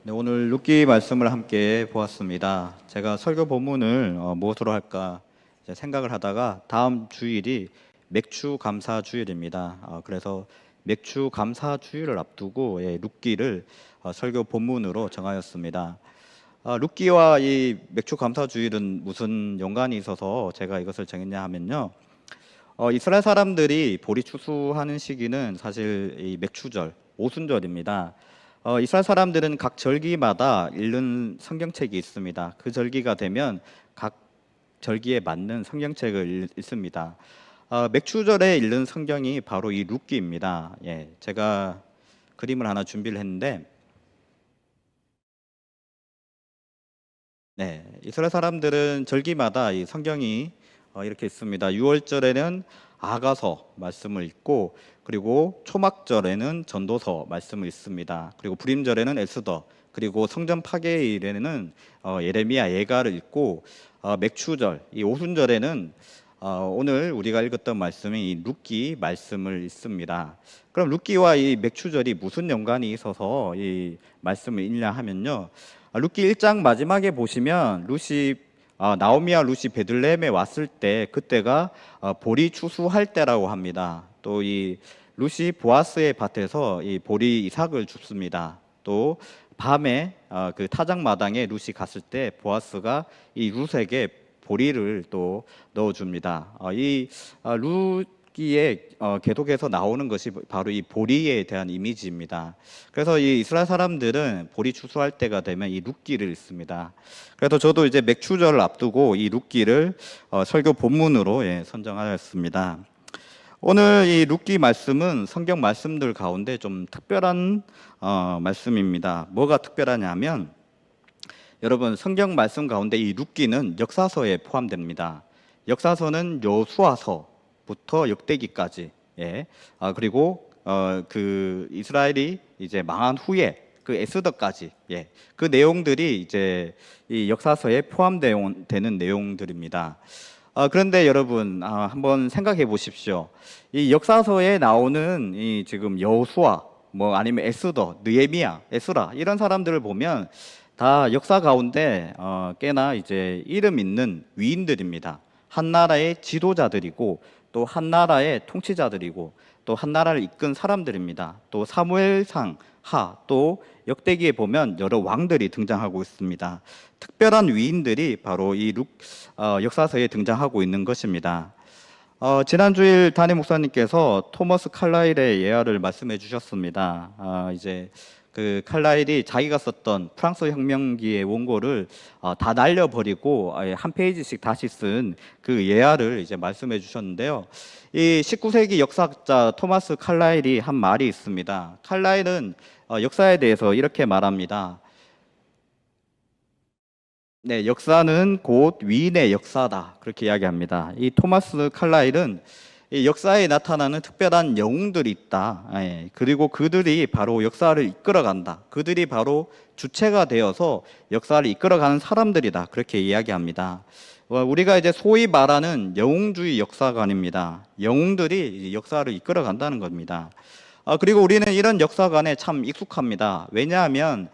네, 오늘 룻기 말씀을 함께 보았습니다. 제가 설교 본문을 무엇으로 할까 이제 생각을 하다가 다음 주일이 맥주 감사 주일입니다. 그래서 맥주 감사 주일을 앞두고 룻기를 설교 본문으로 정하였습니다. 룻기와 이 맥주 감사 주일은 무슨 연관이 있어서 제가 이것을 정했냐 하면요. 이스라엘 사람들이 보리 추수하는 시기는 사실 이 맥추절, 오순절입니다. 이스라엘 사람들은 각 절기마다 읽는 성경책이 있습니다. 그 절기가 되면 각 절기에 맞는 성경책을 읽습니다. 맥추절에 읽는 성경이 바로 이 룻기입니다. 제가 그림을 하나 준비를 했는데, 이스라엘 사람들은 절기마다 이 성경이 이렇게 있습니다. 6월절에는 아가서 말씀을 읽고, 그리고 초막절에는 전도서 말씀을 읽습니다. 그리고 불임절에는 에스더, 그리고 성전 파괴일에는 예레미야 예가를 읽고, 맥추절, 이 오순절에는 오늘 우리가 읽었던 말씀이 이 룻기 말씀을 읽습니다. 그럼 룻기와 이 맥추절이 무슨 연관이 있어서 이 말씀을 읽냐 하면요. 룻기 1장 마지막에 보시면 나오미와 룻이 베들레헴에 왔을 때 그때가 보리 추수할 때라고 합니다. 또 이 룻이 보아스의 밭에서 이 보리 이삭을 줍습니다. 또 밤에 그 타작 마당에 룻이 갔을 때 보아스가 이 룻에게 보리를 또 넣어줍니다. 이 룻기에 계속해서 나오는 것이 바로 이 보리에 대한 이미지입니다. 그래서 이 이스라엘 사람들은 보리 추수할 때가 되면 이 룻기를 읽습니다. 그래서 저도 이제 맥추절을 앞두고 이 룻기를 설교 본문으로 선정하였습니다. 오늘 이 룻기 말씀은 성경 말씀들 가운데 좀 특별한 말씀입니다. 뭐가 특별하냐면 여러분 성경 말씀 가운데 이 룻기는 역사서에 포함됩니다. 역사서는 여호수아서부터 역대기까지, 그리고 그 이스라엘이 이제 망한 후에 그 에스더까지, 그 내용들이 이제 이 역사서에 포함되는 내용들입니다. 그런데 여러분 한번 생각해 보십시오. 이 역사서에 나오는 이 지금 여호수아, 뭐 아니면 에스더, 느헤미야, 에스라 이런 사람들을 보면 다 역사 가운데 꽤나 이제 이름 있는 위인들입니다. 한 나라의 지도자들이고 또 한 나라의 통치자들이고 또 한 나라를 이끈 사람들입니다. 또 사무엘상 또 역대기에 보면 여러 왕들이 등장하고 있습니다. 특별한 위인들이 바로 이 역사서에 등장하고 있는 것입니다. 지난 주일 담임 목사님께서 토머스 칼라일의 예화를 말씀해 주셨습니다. 이제 그 칼라일이 자기가 썼던 프랑스 혁명기의 원고를 다 날려버리고 한 페이지씩 다시 쓴 그 예화를 이제 말씀해 주셨는데요. 이 19세기 역사학자 토마스 칼라일이 한 말이 있습니다. 칼라일은 역사에 대해서 이렇게 말합니다. 역사는 곧 위인의 역사다. 그렇게 이야기합니다. 이 토마스 칼라일은 이 역사에 나타나는 특별한 영웅들이 있다. 그리고 그들이 바로 역사를 이끌어간다. 그들이 바로 주체가 되어서 역사를 이끌어가는 사람들이다. 그렇게 이야기합니다. 우리가 이제 소위 말하는 영웅주의 역사관입니다. 영웅들이 역사를 이끌어간다는 겁니다. 그리고 우리는 이런 역사관에 참 익숙합니다. 왜냐하면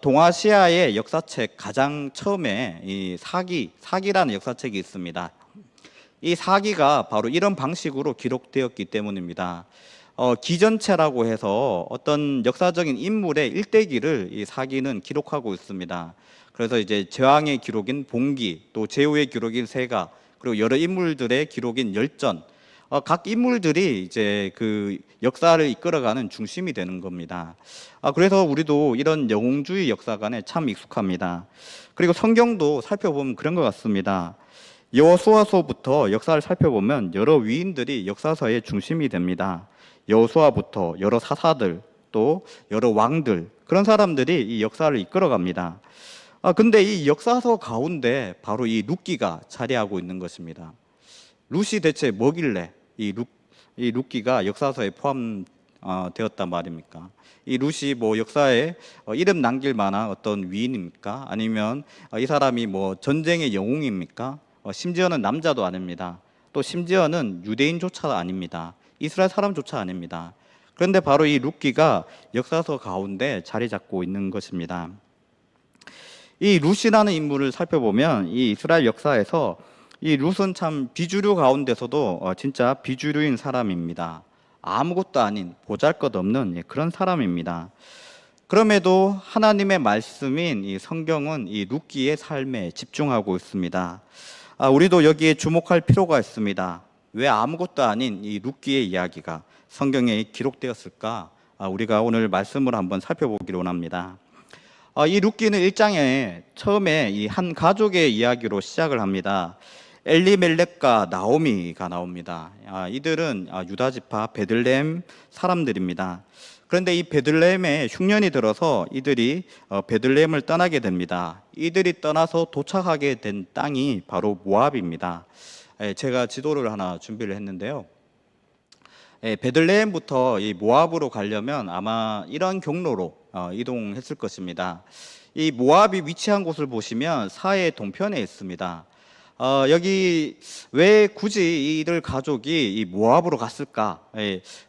동아시아의 역사책 가장 처음에 이 사기라는 역사책이 있습니다. 이 사기가 바로 이런 방식으로 기록되었기 때문입니다. 기전체라고 해서 어떤 역사적인 인물의 일대기를 이 사기는 기록하고 있습니다. 그래서 이제 제왕의 기록인 봉기, 또 제후의 기록인 세가, 그리고 여러 인물들의 기록인 열전, 각 인물들이 이제 그 역사를 이끌어가는 중심이 되는 겁니다. 그래서 우리도 이런 영웅주의 역사관에 참 익숙합니다. 그리고 성경도 살펴보면 그런 것 같습니다. 여호수아서부터 역사를 살펴보면 여러 위인들이 역사서의 중심이 됩니다. 여호수아부터 여러 사사들, 또 여러 왕들, 그런 사람들이 이 역사를 이끌어갑니다. 근데 이 역사서 가운데 바로 이 룻기가 자리하고 있는 것입니다. 룻이 대체 뭐길래 이 룻기가 역사서에 포함되었단 말입니까? 이 룻이 뭐 역사에 이름 남길 만한 어떤 위인입니까? 아니면 이 사람이 뭐 전쟁의 영웅입니까? 심지어는 남자도 아닙니다. 또 심지어는 유대인조차 아닙니다. 이스라엘 사람조차 아닙니다. 그런데 바로 이 룻기가 역사서 가운데 자리 잡고 있는 것입니다. 이 룻이라는 인물을 살펴보면 이 이스라엘 역사에서 이 룻은 참 비주류 가운데서도 진짜 비주류인 사람입니다. 아무것도 아닌 보잘것없는 그런 사람입니다. 그럼에도 하나님의 말씀인 이 성경은 이 룻기의 삶에 집중하고 있습니다. 우리도 여기에 주목할 필요가 있습니다. 왜 아무것도 아닌 이 룻기의 이야기가 성경에 기록되었을까? 우리가 오늘 말씀을 한번 살펴보기로 합니다. 이 룻기는 1장에 처음에 이 한 가족의 이야기로 시작을 합니다. 엘리멜렉과 나오미가 나옵니다. 이들은 유다 지파 베들레헴 사람들입니다. 그런데 이 베들레헴에 흉년이 들어서 이들이 베들레헴을 떠나게 됩니다. 이들이 떠나서 도착하게 된 땅이 바로 모압입니다. 제가 지도를 하나 준비를 했는데요. 베들레헴부터 이 모압으로 가려면 아마 이런 경로로 이동했을 것입니다. 이 모압이 위치한 곳을 보시면 사해 동편에 있습니다. 여기 왜 굳이 이들 가족이 이 모압으로 갔을까?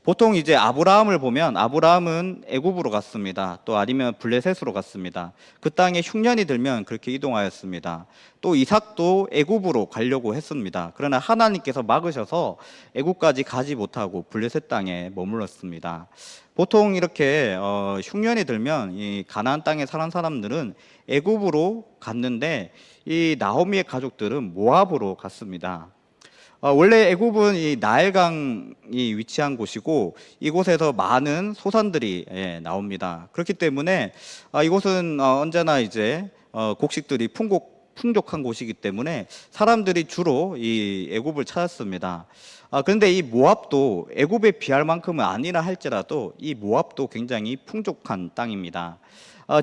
보통 이제 아브라함을 보면 아브라함은 애굽으로 갔습니다. 또 아니면 블레셋으로 갔습니다. 그 땅에 흉년이 들면 그렇게 이동하였습니다. 또 이삭도 애굽으로 가려고 했습니다. 그러나 하나님께서 막으셔서 애굽까지 가지 못하고 블레셋 땅에 머물렀습니다. 보통 이렇게 흉년이 들면 이 가나안 땅에 사는 사람들은 애굽으로 갔는데 이 나오미의 가족들은 모압으로 갔습니다. 원래 애굽은 이 나일강이 위치한 곳이고 이곳에서 많은 소산들이 나옵니다. 그렇기 때문에 이곳은 언제나 이제 곡식들이 풍족한 곳이기 때문에 사람들이 주로 이 애굽을 찾았습니다. 그런데 이 모압도 애굽에 비할 만큼은 아니라 할지라도 이 모압도 굉장히 풍족한 땅입니다.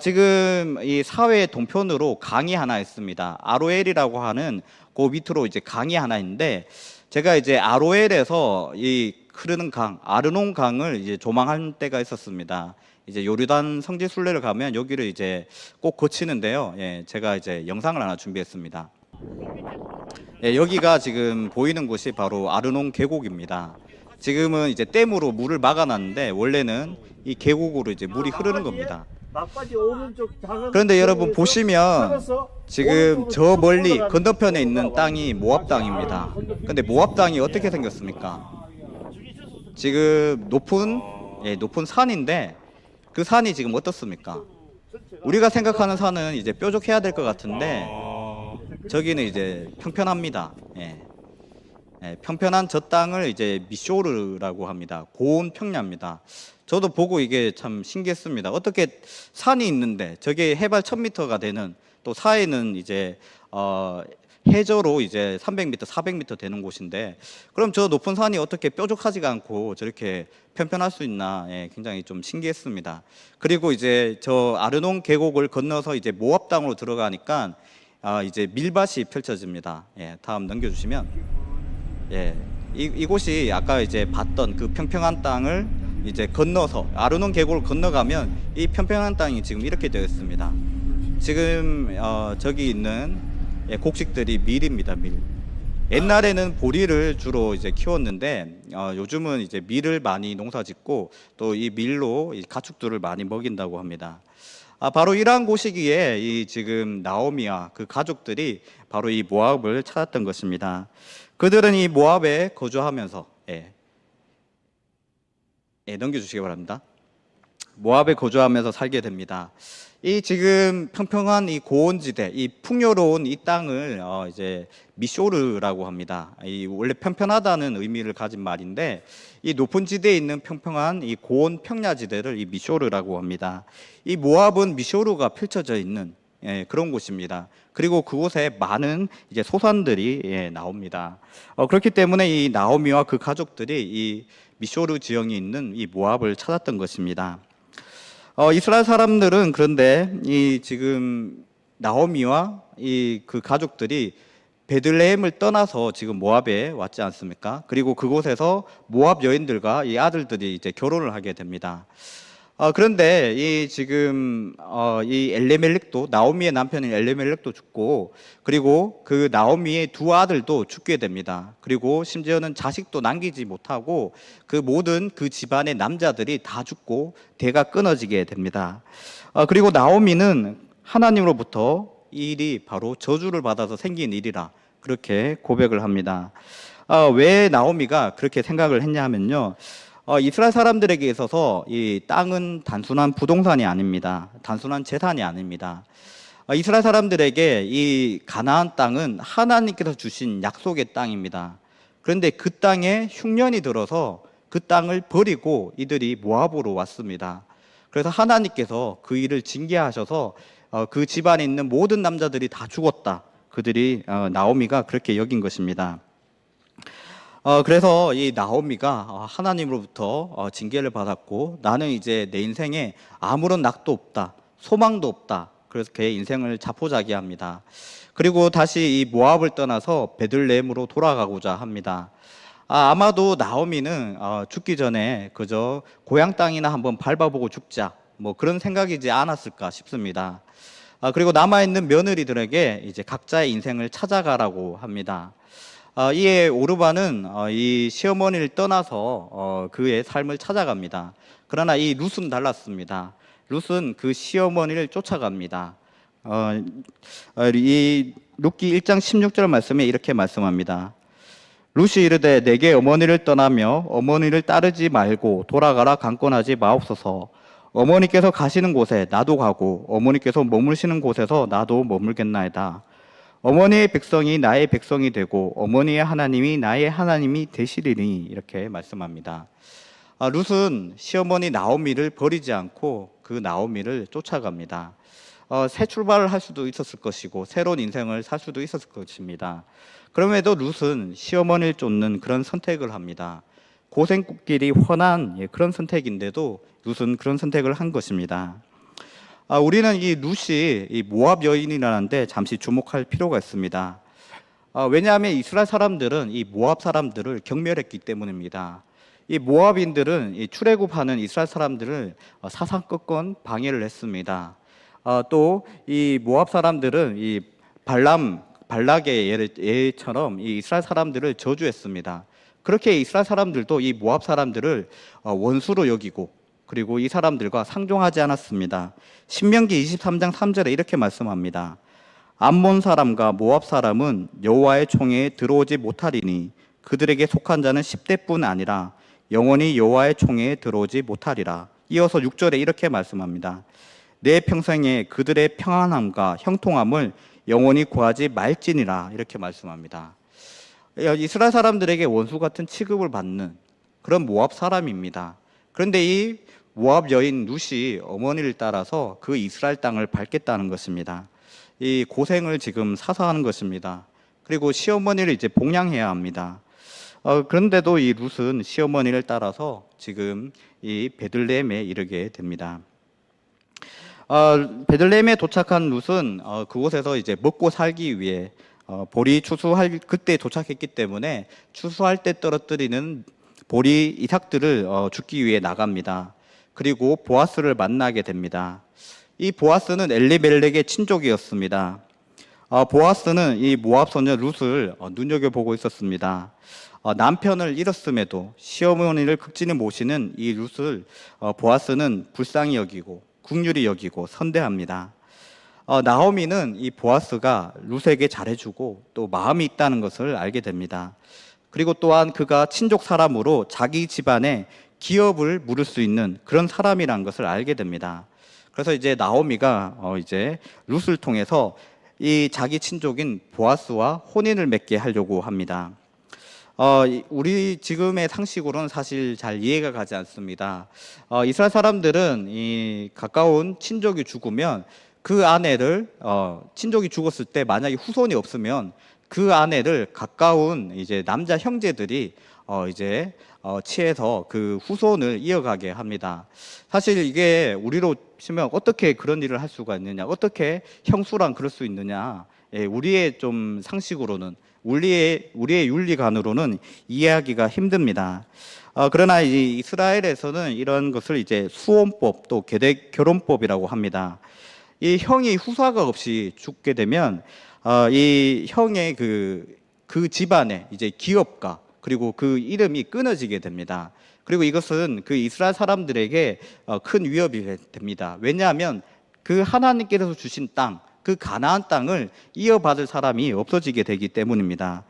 지금 이 사회 동편으로 강이 하나 있습니다. 아로엘이라고 하는 그 밑으로 이제 강이 하나 있는데 제가 이제 아로엘에서 이 흐르는 강, 아르논 강을 이제 조망한 때가 있었습니다. 이제 요르단 성지 순례를 가면 여기를 이제 꼭 거치는데요. 제가 이제 영상을 하나 준비했습니다. 여기가 지금 보이는 곳이 바로 아르논 계곡입니다. 지금은 이제 댐으로 물을 막아놨는데 원래는 이 계곡으로 이제 물이 흐르는 겁니다. 그런데 여러분 보시면 지금 저 멀리 건너편에 있는 땅이 모압 땅입니다. 근데 모압 땅이 어떻게 생겼습니까? 지금 높은 산인데 그 산이 지금 어떻습니까? 우리가 생각하는 산은 이제 뾰족해야 될 것 같은데 저기는 이제 평편합니다. 평편한 저 땅을 이제 미쇼르라고 합니다. 고온 평야입니다. 저도 보고 이게 참 신기했습니다. 어떻게 산이 있는데 저게 해발 1000m가 되는 또 사해는 이제 해저로 이제 300m, 400m 되는 곳인데 그럼 저 높은 산이 어떻게 뾰족하지가 않고 저렇게 편편할 수 있나 굉장히 좀 신기했습니다. 그리고 이제 저 아르논 계곡을 건너서 이제 모압 땅으로 들어가니까 이제 밀밭이 펼쳐집니다. 다음 넘겨주시면 이곳이 아까 이제 봤던 그 평평한 땅을 이제 건너서 아르논 계곡을 건너가면 이 평평한 땅이 지금 이렇게 되어 있습니다. 지금 저기 있는 곡식들이 밀입니다. 밀. 옛날에는 보리를 주로 이제 키웠는데 요즘은 이제 밀을 많이 농사짓고 또 이 밀로 이 가축들을 많이 먹인다고 합니다. 바로 이러한 곳이기에 이 지금 나오미와 그 가족들이 바로 이 모압을 찾았던 것입니다. 그들은 이 모압에 거주하면서 넘겨주시기 바랍니다. 모압에 거주하면서 살게 됩니다. 이 지금 평평한 이 고온지대, 이 풍요로운 이 땅을 이제 미쇼르라고 합니다. 이 원래 편편하다는 의미를 가진 말인데 이 높은 지대에 있는 평평한 이 고온 평야지대를 이 미쇼르라고 합니다. 이 모압은 미쇼르가 펼쳐져 있는 그런 곳입니다. 그리고 그곳에 많은 이제 소산들이 나옵니다. 그렇기 때문에 이 나오미와 그 가족들이 이 미쇼르 지형이 있는 이 모압을 찾았던 것입니다. 이스라엘 사람들은 그런데 이 지금 나오미와 이 그 가족들이 베들레헴을 떠나서 지금 모압에 왔지 않습니까? 그리고 그곳에서 모압 여인들과 이 아들들이 이제 결혼을 하게 됩니다. 그런데 이 지금 이 엘레멜렉도 나오미의 남편인 엘레멜렉도 죽고 그리고 그 나오미의 두 아들도 죽게 됩니다. 그리고 심지어는 자식도 남기지 못하고 그 모든 그 집안의 남자들이 다 죽고 대가 끊어지게 됩니다. 그리고 나오미는 하나님으로부터 이 일이 바로 저주를 받아서 생긴 일이라 그렇게 고백을 합니다. 왜 나오미가 그렇게 생각을 했냐 하면요. 이스라엘 사람들에게 있어서 이 땅은 단순한 부동산이 아닙니다. 단순한 재산이 아닙니다. 이스라엘 사람들에게 이 가나안 땅은 하나님께서 주신 약속의 땅입니다. 그런데 그 땅에 흉년이 들어서 그 땅을 버리고 이들이 모압으로 왔습니다. 그래서 하나님께서 그 일을 징계하셔서 그 집안에 있는 모든 남자들이 다 죽었다. 그들이 나오미가 그렇게 여긴 것입니다. 그래서 이 나오미가 하나님으로부터 징계를 받았고 나는 이제 내 인생에 아무런 낙도 없다. 소망도 없다. 그래서 그의 인생을 자포자기합니다. 그리고 다시 이 모압을 떠나서 베들레헴으로 돌아가고자 합니다. 아마도 나오미는 죽기 전에 그저 고향 땅이나 한번 밟아보고 죽자 뭐 그런 생각이지 않았을까 싶습니다. 그리고 남아있는 며느리들에게 이제 각자의 인생을 찾아가라고 합니다. 이에 오르바는 이 시어머니를 떠나서 그의 삶을 찾아갑니다. 그러나 이 룻은 달랐습니다. 룻은 그 시어머니를 쫓아갑니다. 이 룻기 1장 16절 말씀에 이렇게 말씀합니다. 룻이 이르되 내게 어머니를 떠나며 어머니를 따르지 말고 돌아가라 강권하지 마옵소서. 어머니께서 가시는 곳에 나도 가고 어머니께서 머무시는 곳에서 나도 머물겠나이다. 어머니의 백성이 나의 백성이 되고 어머니의 하나님이 나의 하나님이 되시리니 이렇게 말씀합니다. 룻은 시어머니 나오미를 버리지 않고 그 나오미를 쫓아갑니다. 새 출발을 할 수도 있었을 것이고 새로운 인생을 살 수도 있었을 것입니다. 그럼에도 룻은 시어머니를 쫓는 그런 선택을 합니다. 고생길이 훤한 그런 선택인데도 룻은 그런 선택을 한 것입니다. 우리는 이 룻이 이 모압 여인이라는데 잠시 주목할 필요가 있습니다. 왜냐하면 이스라엘 사람들은 이 모압 사람들을 경멸했기 때문입니다. 이 모압인들은 이 출애굽하는 이스라엘 사람들을 사상꺾건 방해를 했습니다. 또 이 모압 사람들은 이 발락의 예처럼 이 이스라엘 사람들을 저주했습니다. 그렇게 이스라엘 사람들도 이 모압 사람들을 원수로 여기고 그리고 이 사람들과 상종하지 않았습니다. 신명기 23장 3절에 이렇게 말씀합니다. 암몬 사람과 모압 사람은 여호와의 총회에 들어오지 못하리니 그들에게 속한 자는 10대뿐 아니라 영원히 여호와의 총회에 들어오지 못하리라. 이어서 6절에 이렇게 말씀합니다. 내 평생에 그들의 평안함과 형통함을 영원히 구하지 말지니라. 이렇게 말씀합니다. 이스라엘 사람들에게 원수 같은 취급을 받는 그런 모압 사람입니다. 그런데 이 모압 여인 룻이 어머니를 따라서 그 이스라엘 땅을 밟겠다는 것입니다. 이 고생을 지금 사서 하는 것입니다. 그리고 시어머니를 이제 봉양해야 합니다. 그런데도 이 룻은 시어머니를 따라서 지금 이 베들레헴에 이르게 됩니다. 베들레헴에 도착한 룻은 그곳에서 이제 먹고 살기 위해 보리 추수할 그때 도착했기 때문에 추수할 때 떨어뜨리는 보리 이삭들을 줍기 위해 나갑니다. 그리고 보아스를 만나게 됩니다. 이 보아스는 엘리멜렉의 친족이었습니다. 보아스는 이 모압 소녀 룻을 눈여겨보고 있었습니다. 남편을 잃었음에도 시어머니를 극진히 모시는 이 룻을 보아스는 불쌍히 여기고 긍휼히 여기고 선대합니다. 나오미는 이 보아스가 룻에게 잘해주고 또 마음이 있다는 것을 알게 됩니다. 그리고 또한 그가 친족 사람으로 자기 집안에 기업을 물을 수 있는 그런 사람이라는 것을 알게 됩니다. 그래서 이제 나오미가 이제 룻을 통해서 이 자기 친족인 보아스와 혼인을 맺게 하려고 합니다. 우리 지금의 상식으로는 사실 잘 이해가 가지 않습니다. 이스라엘 사람들은 이 가까운 친족이 죽으면 그 아내를 친족이 죽었을 때 만약에 후손이 없으면 그 아내를 가까운 이제 남자 형제들이 이제 취해서 그 후손을 이어가게 합니다. 사실 이게 우리로 치면 어떻게 그런 일을 할 수가 있느냐, 어떻게 형수랑 그럴 수 있느냐, 우리의 좀 상식으로는 우리의 윤리관으로는 이해하기가 힘듭니다. 그러나 이 이스라엘에서는 이런 것을 이제 수혼법 또 결혼법이라고 합니다. 이 형이 후사가 없이 죽게 되면 이 형의 그 집안의 이제 기업가 그리고 그 이름이 끊어지게 됩니다. 그리고 이것은 그 이스라엘 사람들에게 큰 위협이 됩니다. 왜냐하면 그 하나님께서 주신 땅, 그 가나안 땅을 이어받을 사람이 없어지게 되기 때문입니다.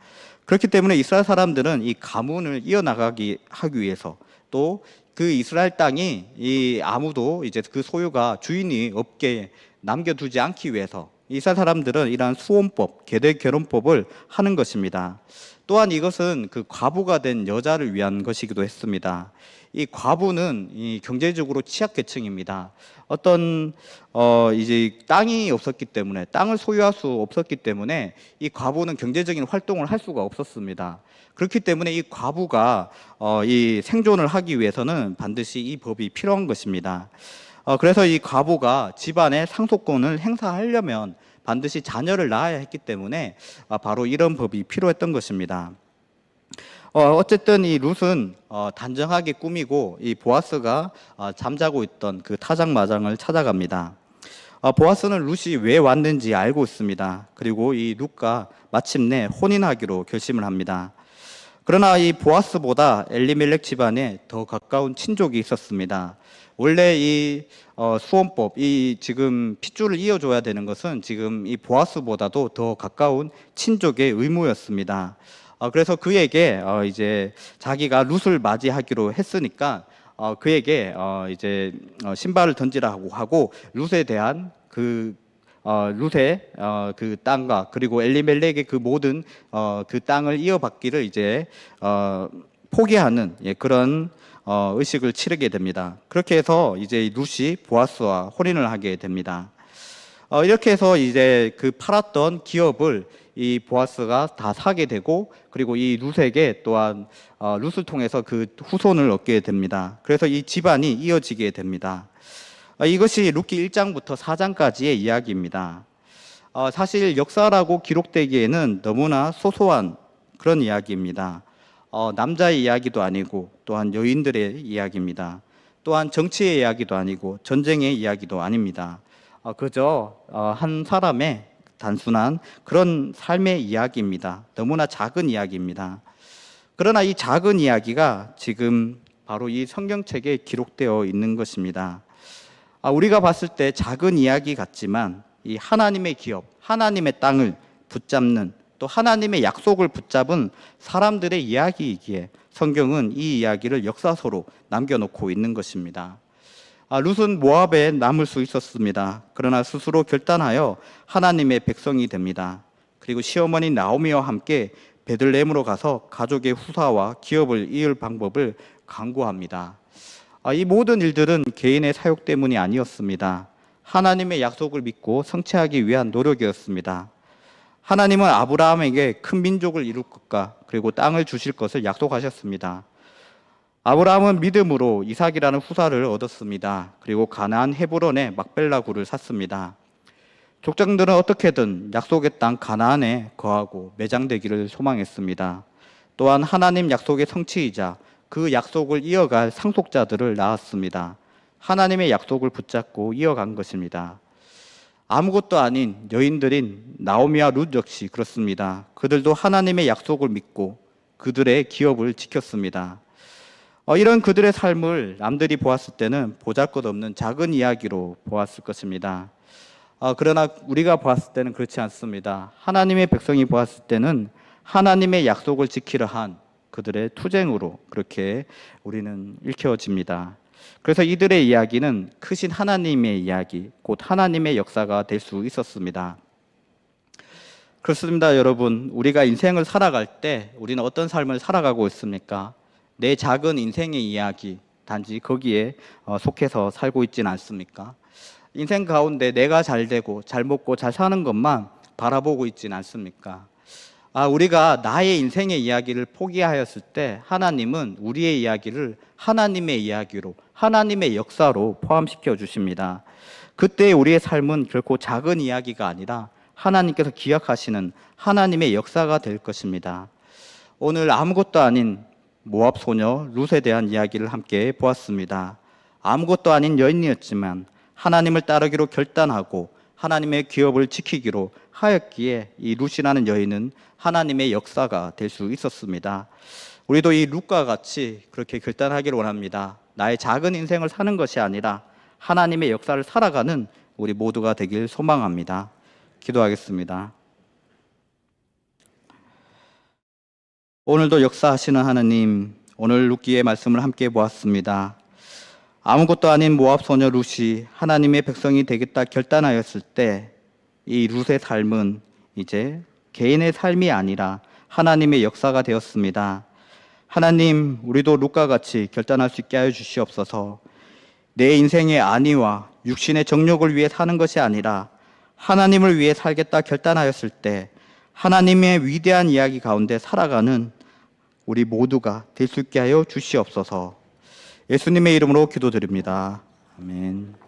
그렇기 때문에 이스라엘 사람들은 이 가문을 이어나가기 하기 위해서, 또 그 이스라엘 땅이 아무도 이제 그 소유가 주인이 없게 남겨두지 않기 위해서 이스라엘 사람들은 이러한 수혼법, 계대 결혼법을 하는 것입니다. 또한 이것은 그 과부가 된 여자를 위한 것이기도 했습니다. 이 과부는 이 경제적으로 취약계층입니다. 어떤 이제 땅이 없었기 때문에, 땅을 소유할 수 없었기 때문에 이 과부는 경제적인 활동을 할 수가 없었습니다. 그렇기 때문에 이 과부가 이 생존을 하기 위해서는 반드시 이 법이 필요한 것입니다. 그래서 이 과부가 집안의 상속권을 행사하려면 반드시 자녀를 낳아야 했기 때문에 바로 이런 법이 필요했던 것입니다. 어쨌든 이 룻은 단정하게 꾸미고 이 보아스가 잠자고 있던 그 타작마당을 찾아갑니다. 보아스는 룻이 왜 왔는지 알고 있습니다. 그리고 이 룻과 마침내 혼인하기로 결심을 합니다. 그러나 이 보아스보다 엘리멜렉 집안에 더 가까운 친족이 있었습니다. 원래 이 수혼법, 이 지금 핏줄을 이어줘야 되는 것은 지금 이 보아스보다도 더 가까운 친족의 의무였습니다. 그래서 그에게 이제 자기가 룻을 맞이하기로 했으니까 그에게 이제 신발을 던지라고 하고 룻에 대한 룻의 그 땅과 그리고 엘리멜렉의 그 모든 그 땅을 이어받기를 이제 포기하는 그런 의식을 치르게 됩니다. 그렇게 해서 이제 룻이 보아스와 혼인을 하게 됩니다. 이렇게 해서 이제 그 팔았던 기업을 이 보아스가 다 사게 되고, 그리고 이 룻에게 또한 룻을 통해서 그 후손을 얻게 됩니다. 그래서 이 집안이 이어지게 됩니다. 이것이 룻기 1장부터 4장까지의 이야기입니다. 사실 역사라고 기록되기에는 너무나 소소한 그런 이야기입니다. 남자의 이야기도 아니고 또한 여인들의 이야기입니다. 또한 정치의 이야기도 아니고 전쟁의 이야기도 아닙니다. 그저 한 사람의 단순한 그런 삶의 이야기입니다. 너무나 작은 이야기입니다. 그러나 이 작은 이야기가 지금 바로 이 성경책에 기록되어 있는 것입니다. 우리가 봤을 때 작은 이야기 같지만 이 하나님의 기업, 하나님의 땅을 붙잡는, 또 하나님의 약속을 붙잡은 사람들의 이야기이기에 성경은 이 이야기를 역사서로 남겨놓고 있는 것입니다. 룻은 모압에 남을 수 있었습니다. 그러나 스스로 결단하여 하나님의 백성이 됩니다. 그리고 시어머니 나오미와 함께 베들레헴으로 가서 가족의 후사와 기업을 이을 방법을 강구합니다. 이 모든 일들은 개인의 사욕 때문이 아니었습니다. 하나님의 약속을 믿고 성취하기 위한 노력이었습니다. 하나님은 아브라함에게 큰 민족을 이룰 것과 그리고 땅을 주실 것을 약속하셨습니다. 아브라함은 믿음으로 이삭이라는 후사를 얻었습니다. 그리고 가나안 헤브론에 막벨라 굴을 샀습니다. 족장들은 어떻게든 약속의 땅 가나안에 거하고 매장되기를 소망했습니다. 또한 하나님 약속의 성취이자 그 약속을 이어갈 상속자들을 낳았습니다. 하나님의 약속을 붙잡고 이어간 것입니다. 아무것도 아닌 여인들인 나오미와 룻 역시 그렇습니다. 그들도 하나님의 약속을 믿고 그들의 기업을 지켰습니다. 이런 그들의 삶을 남들이 보았을 때는 보잘것없는 작은 이야기로 보았을 것입니다. 그러나 우리가 보았을 때는 그렇지 않습니다. 하나님의 백성이 보았을 때는 하나님의 약속을 지키려 한 그들의 투쟁으로 그렇게 우리는 읽혀집니다. 그래서 이들의 이야기는 크신 하나님의 이야기, 곧 하나님의 역사가 될 수 있었습니다. 그렇습니다, 여러분. 우리가 인생을 살아갈 때 우리는 어떤 삶을 살아가고 있습니까? 내 작은 인생의 이야기, 단지 거기에 속해서 살고 있지는 않습니까? 인생 가운데 내가 잘 되고 잘 먹고 잘 사는 것만 바라보고 있지는 않습니까? 우리가 나의 인생의 이야기를 포기하였을 때 하나님은 우리의 이야기를 하나님의 이야기로, 하나님의 역사로 포함시켜 주십니다. 그때 우리의 삶은 결코 작은 이야기가 아니라 하나님께서 기억하시는 하나님의 역사가 될 것입니다. 오늘 아무것도 아닌 모압 소녀 룻에 대한 이야기를 함께 보았습니다. 아무것도 아닌 여인이었지만 하나님을 따르기로 결단하고 하나님의 기업을 지키기로 하였기에 이 룻이라는 여인은 하나님의 역사가 될 수 있었습니다. 우리도 이 룻과 같이 그렇게 결단하기를 원합니다. 나의 작은 인생을 사는 것이 아니라 하나님의 역사를 살아가는 우리 모두가 되길 소망합니다. 기도하겠습니다. 오늘도 역사하시는 하나님, 오늘 룻기의 말씀을 함께 보았습니다. 아무것도 아닌 모압 소녀 룻이 하나님의 백성이 되겠다 결단하였을 때 이 룻의 삶은 이제 개인의 삶이 아니라 하나님의 역사가 되었습니다. 하나님, 우리도 룻과 같이 결단할 수 있게 하여 주시옵소서. 내 인생의 안위와 육신의 정욕을 위해 사는 것이 아니라 하나님을 위해 살겠다 결단하였을 때 하나님의 위대한 이야기 가운데 살아가는 우리 모두가 될 수 있게 하여 주시옵소서. 예수님의 이름으로 기도드립니다. 아멘.